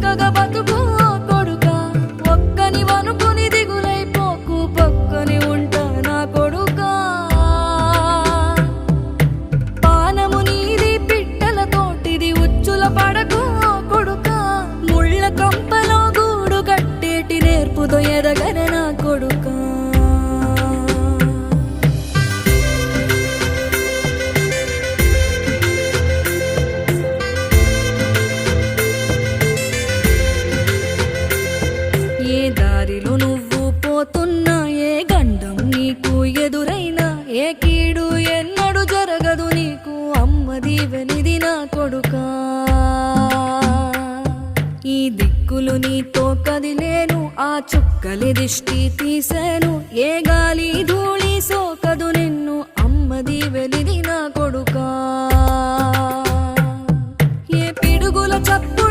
చక్కగా బతుకు కొడుకా ఒక్కని వనుకుని దిగులైపోకు పక్కని ఉంటా నా కొడుకా పానము నీది పిట్టల తోటిది ఉచ్చుల పడకు కొడుకా ముళ్ళ కంపలో గూడు కట్టేటి నేర్పుతో ఎదగన నా కొడుకా ఏ దారిలో నువ్వు పోతున్నా ఏ గండం నీకు ఎదురైనా ఏ కీడు ఎన్నడు జరగదు నీకు అమ్మ దీవెనిది నా కొడుకా ఈ దిక్కులు నీతో కదిలేను ఆ చుక్కలి దిష్టి తీసేను ఏ గాలి ధూళి సోకదు నిన్ను అమ్మ దీవెనిది నా కొడుకా ఏ పిడుగుల చప్పుడు